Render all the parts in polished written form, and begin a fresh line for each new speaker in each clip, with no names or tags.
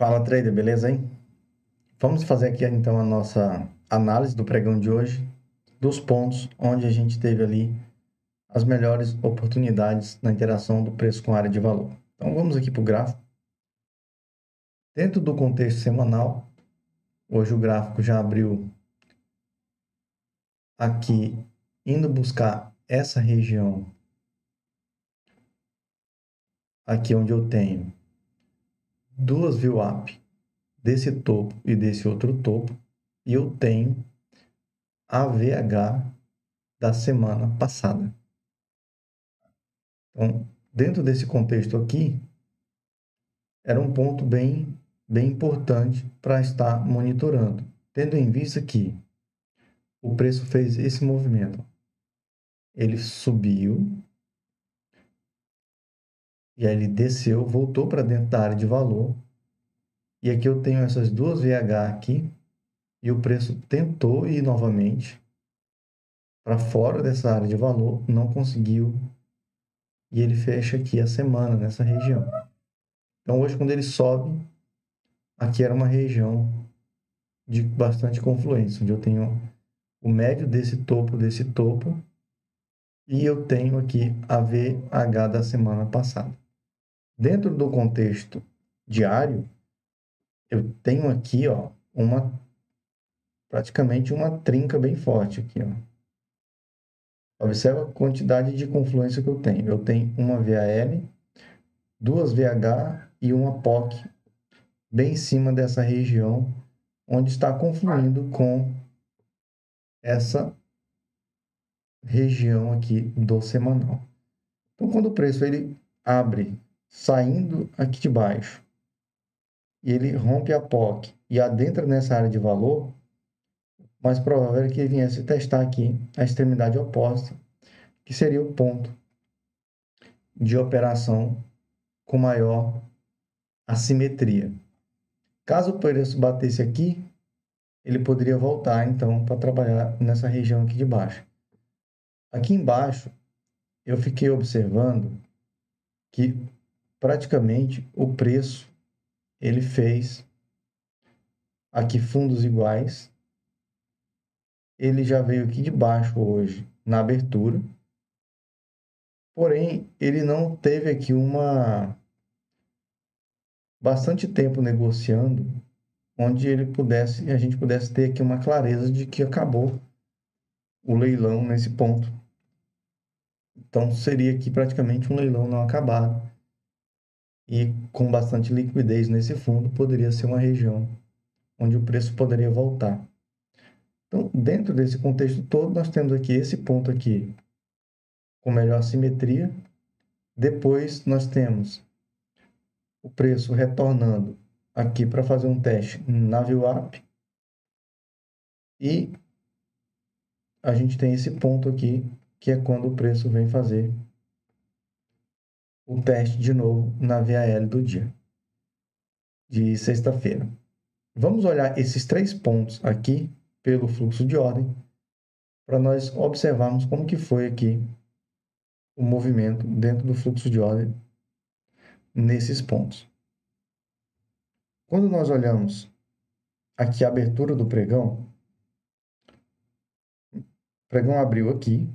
Fala, trader, beleza, hein? Vamos fazer aqui então a nossa análise do pregão de hoje, dos pontos onde a gente teve ali as melhores oportunidades na interação do preço com a área de valor. Então vamos aqui para o gráfico. Dentro do contexto semanal, hoje o gráfico já abriu aqui, indo buscar essa região aqui onde eu tenho duas VWAP desse topo e desse outro topo, e eu tenho a VH da semana passada. Então, dentro desse contexto aqui, era um ponto bem importante para estar monitorando, tendo em vista que o preço fez esse movimento. Ele subiu, e aí ele desceu, voltou para dentro da área de valor, e aqui eu tenho essas duas VH aqui, e o preço tentou ir novamente para fora dessa área de valor, não conseguiu, e ele fecha aqui a semana nessa região. Então hoje, quando ele sobe, aqui era uma região de bastante confluência, onde eu tenho o médio desse topo, e eu tenho aqui a VH da semana passada. Dentro do contexto diário, eu tenho aqui, ó, praticamente uma trinca bem forte aqui, ó. Observa a quantidade de confluência que eu tenho. Eu tenho uma VAL, duas VH e uma POC bem em cima dessa região onde está confluindo com essa região aqui do semanal. Então, quando o preço ele abre saindo aqui de baixo e ele rompe a POC e adentra nessa área de valor, o mais provável é que ele viesse testar aqui a extremidade oposta, que seria o ponto de operação com maior assimetria. Caso o preço batesse aqui, ele poderia voltar então para trabalhar nessa região aqui de baixo. Aqui embaixo, eu fiquei observando que praticamente o preço ele fez aqui fundos iguais. Ele já veio aqui de baixo hoje na abertura, porém ele não teve aqui bastante tempo negociando, onde a gente pudesse ter aqui uma clareza de que acabou o leilão nesse ponto. Então seria aqui praticamente um leilão não acabado, e com bastante liquidez nesse fundo poderia ser uma região onde o preço poderia voltar. Então, dentro desse contexto todo, nós temos aqui esse ponto aqui com melhor simetria. Depois nós temos o preço retornando aqui para fazer um teste na VWAP, e a gente tem esse ponto aqui, que é quando o preço vem fazer o teste de novo na VAL do dia, de sexta-feira. Vamos olhar esses três pontos aqui pelo fluxo de ordem, para nós observarmos como que foi aqui o movimento dentro do fluxo de ordem nesses pontos. Quando nós olhamos aqui a abertura do pregão, o pregão abriu aqui,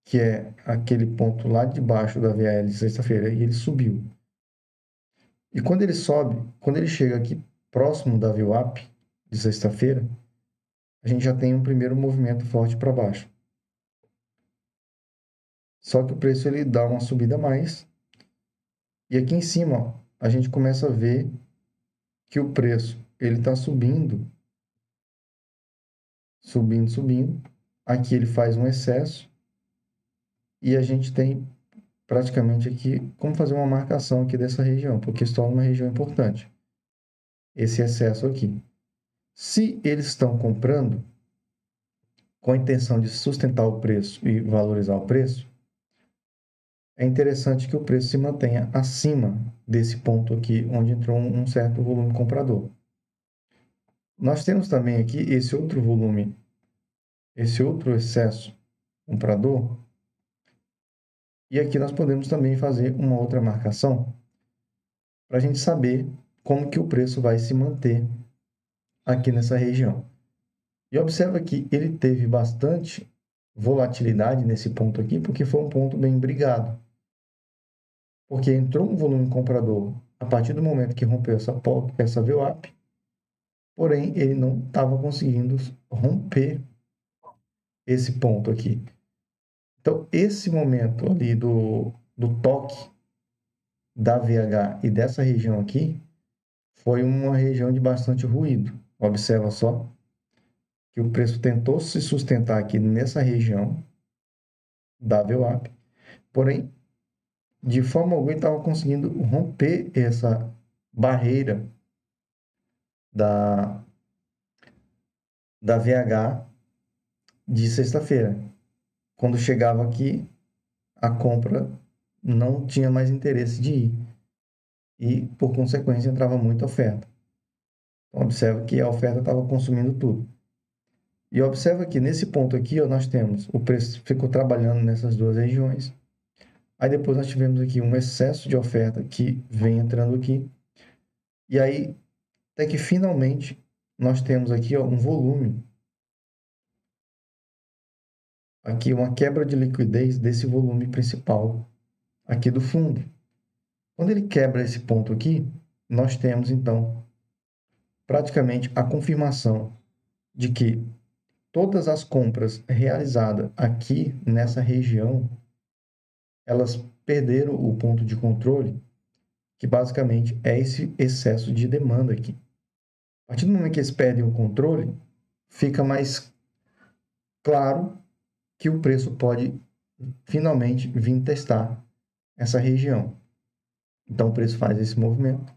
que é aquele ponto lá de baixo da VAL de sexta-feira, e ele subiu. E quando ele sobe, quando ele chega aqui próximo da VWAP de sexta-feira, a gente já tem um primeiro movimento forte para baixo. Só que o preço ele dá uma subida a mais, e aqui em cima, ó, a gente começa a ver que o preço ele está subindo, subindo. Aqui ele faz um excesso, e a gente tem praticamente aqui como fazer uma marcação aqui dessa região, porque está numa região importante. Esse excesso aqui. Se eles estão comprando com a intenção de sustentar o preço e valorizar o preço, é interessante que o preço se mantenha acima desse ponto aqui, onde entrou um certo volume comprador. Nós temos também aqui esse outro volume, esse outro excesso comprador, e aqui nós podemos também fazer uma outra marcação para a gente saber como que o preço vai se manter aqui nessa região. E observa que ele teve bastante volatilidade nesse ponto aqui, porque foi um ponto bem brigado. Porque entrou um volume comprador a partir do momento que rompeu essa VWAP, porém ele não estava conseguindo romper esse ponto aqui. Então, esse momento ali do toque da VH e dessa região aqui foi uma região de bastante ruído. Observa só que o preço tentou se sustentar aqui nessa região da VWAP, porém, de forma alguma, ele estava conseguindo romper essa barreira da VH de sexta-feira. Quando chegava aqui, a compra não tinha mais interesse de ir. E, por consequência, entrava muita oferta. Então, observa que a oferta estava consumindo tudo. E observa que nesse ponto aqui, ó, nós temos o preço ficou trabalhando nessas duas regiões. Aí depois nós tivemos aqui um excesso de oferta que vem entrando aqui. E aí, até que finalmente, nós temos aqui, ó, um volume. Aqui uma quebra de liquidez desse volume principal aqui do fundo. Quando ele quebra esse ponto aqui, nós temos então praticamente a confirmação de que todas as compras realizadas aqui nessa região, elas perderam o ponto de controle, que basicamente é esse excesso de demanda aqui. A partir do momento que eles perdem o controle, fica mais claro que o preço pode finalmente vir testar essa região. Então o preço faz esse movimento.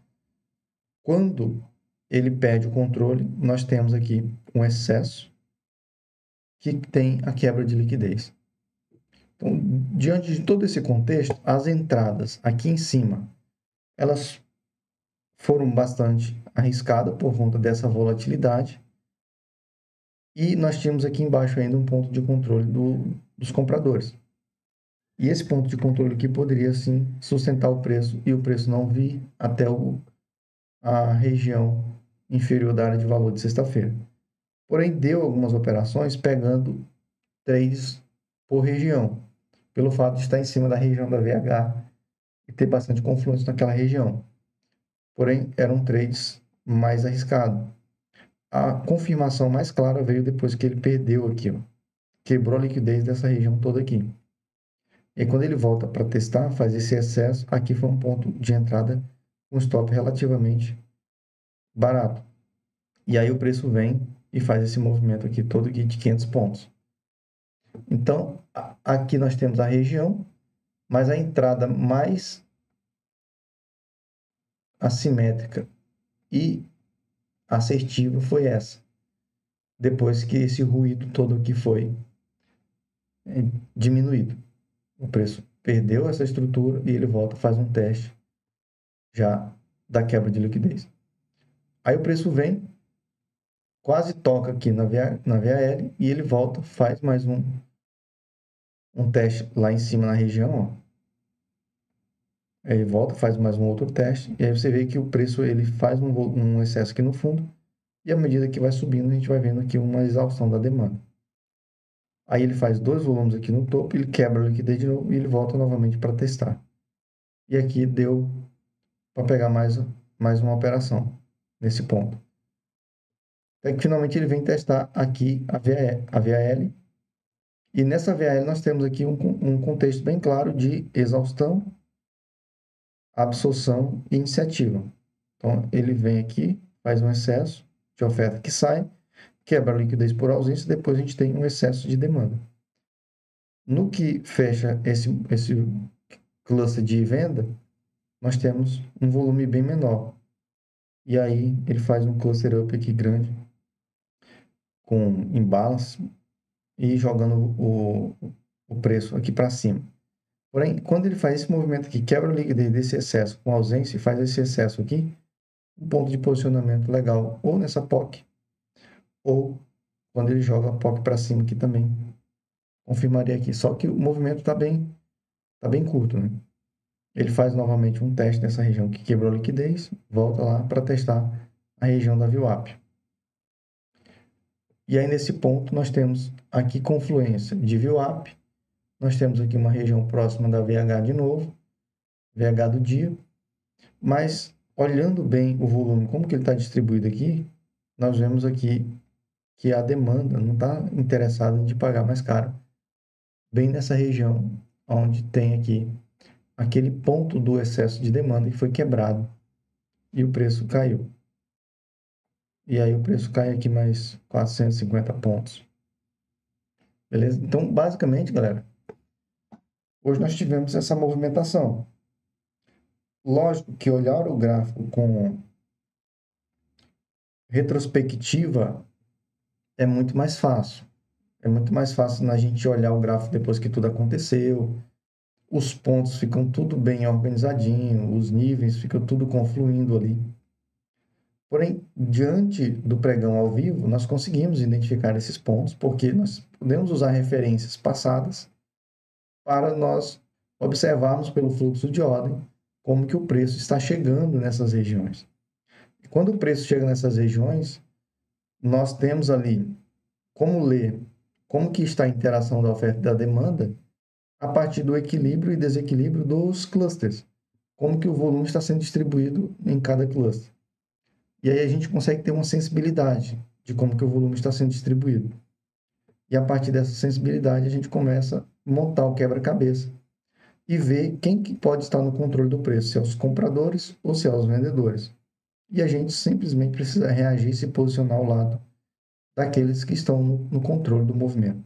Quando ele perde o controle, nós temos aqui um excesso que tem a quebra de liquidez. Então, diante de todo esse contexto, as entradas aqui em cima, elas foram bastante arriscadas por conta dessa volatilidade. E nós tínhamos aqui embaixo ainda um ponto de controle dos compradores. E esse ponto de controle aqui poderia, sim, sustentar o preço e o preço não vir até a região inferior da área de valor de sexta-feira. Porém, deu algumas operações pegando trades por região, pelo fato de estar em cima da região da VH e ter bastante confluência naquela região. Porém, eram trades mais arriscados. A confirmação mais clara veio depois que ele perdeu aqui, ó. Quebrou a liquidez dessa região toda aqui. E quando ele volta para testar, faz esse excesso, aqui foi um ponto de entrada com stop relativamente barato. E aí o preço vem e faz esse movimento aqui todo aqui de 500 pontos. Então, aqui nós temos a região, mas a entrada mais assimétrica e assertiva foi essa. Depois que esse ruído todo aqui foi diminuído. O preço perdeu essa estrutura e ele volta, faz um teste já da quebra de liquidez. Aí o preço vem, quase toca aqui na VAL e ele volta, faz mais um teste lá em cima na região, ó. Ele volta, faz mais um outro teste, e aí você vê que o preço ele faz um excesso aqui no fundo, e à medida que vai subindo, a gente vai vendo aqui uma exaustão da demanda. Aí ele faz dois volumes aqui no topo, ele quebra a liquidez de novo e ele volta novamente para testar. E aqui deu para pegar mais uma operação nesse ponto. Até que finalmente ele vem testar aqui a VAL. E nessa VAL nós temos aqui um contexto bem claro de exaustão, absorção e iniciativa. Então, ele vem aqui, faz um excesso de oferta que sai, quebra a liquidez por ausência, depois a gente tem um excesso de demanda. No que fecha esse cluster de venda, nós temos um volume bem menor. E aí ele faz um cluster up aqui grande, com imbalance, e jogando o preço aqui para cima. Porém, quando ele faz esse movimento aqui, quebra a liquidez desse excesso com ausência e faz esse excesso aqui, um ponto de posicionamento legal, ou nessa POC, ou quando ele joga a POC para cima aqui também. Confirmaria aqui. Só que o movimento está bem curto, né? ele faz novamente um teste nessa região que quebrou a liquidez, volta lá para testar a região da VWAP. E aí, nesse ponto, nós temos aqui confluência de VWAP, nós temos aqui uma região próxima da VH de novo, VH do dia, mas olhando bem o volume, como que ele está distribuído aqui, nós vemos aqui que a demanda não está interessada em pagar mais caro, bem nessa região onde tem aqui aquele ponto do excesso de demanda que foi quebrado e o preço caiu. E aí o preço cai aqui mais 450 pontos. Beleza? Então, basicamente, galera, hoje nós tivemos essa movimentação. Lógico que olhar o gráfico com retrospectiva é muito mais fácil. É muito mais fácil na gente olhar o gráfico depois que tudo aconteceu. Os pontos ficam tudo bem organizadinho, os níveis ficam tudo confluindo ali. Porém, diante do pregão ao vivo, nós conseguimos identificar esses pontos, porque nós podemos usar referências passadas para nós observarmos pelo fluxo de ordem como que o preço está chegando nessas regiões. E quando o preço chega nessas regiões, nós temos ali como ler como que está a interação da oferta e da demanda a partir do equilíbrio e desequilíbrio dos clusters, como que o volume está sendo distribuído em cada cluster. E aí a gente consegue ter uma sensibilidade de como que o volume está sendo distribuído. E a partir dessa sensibilidade a gente começa a montar o quebra-cabeça e ver quem que pode estar no controle do preço, se é os compradores ou se é os vendedores. E a gente simplesmente precisa reagir e se posicionar ao lado daqueles que estão no controle do movimento.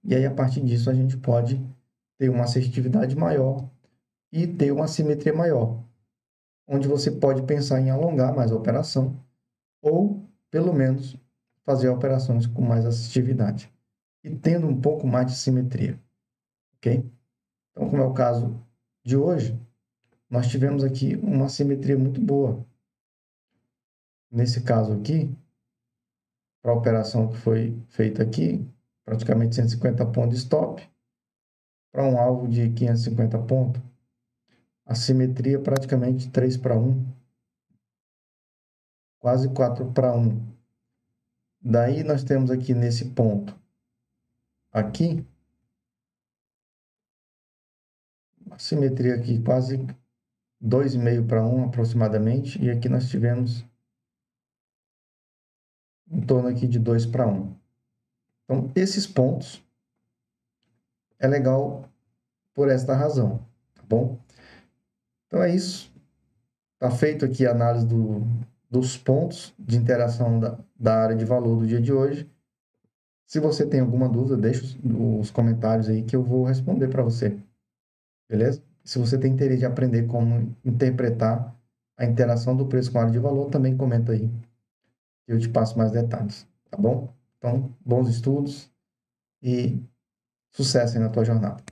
E aí, a partir disso, a gente pode ter uma assertividade maior e ter uma simetria maior, onde você pode pensar em alongar mais a operação ou, pelo menos, fazer operações com mais assertividade e tendo um pouco mais de simetria, ok? Então, como é o caso de hoje, nós tivemos aqui uma simetria muito boa. Nesse caso aqui, para a operação que foi feita aqui, praticamente 150 pontos de stop, para um alvo de 550 pontos, a simetria praticamente 3:1, quase 4:1. Daí nós temos aqui nesse ponto, aqui, a simetria aqui quase 2,5:1 aproximadamente, e aqui nós tivemos em torno aqui de 2:1. Então, esses pontos é legal por esta razão, tá bom? Então é isso. Está feito aqui a análise dos pontos de interação da área de valor do dia de hoje. Se você tem alguma dúvida, deixa os comentários aí que eu vou responder para você. Beleza? Se você tem interesse em aprender como interpretar a interação do preço com a área de valor, também comenta aí que eu te passo mais detalhes, tá bom? Então, bons estudos e sucesso aí na tua jornada.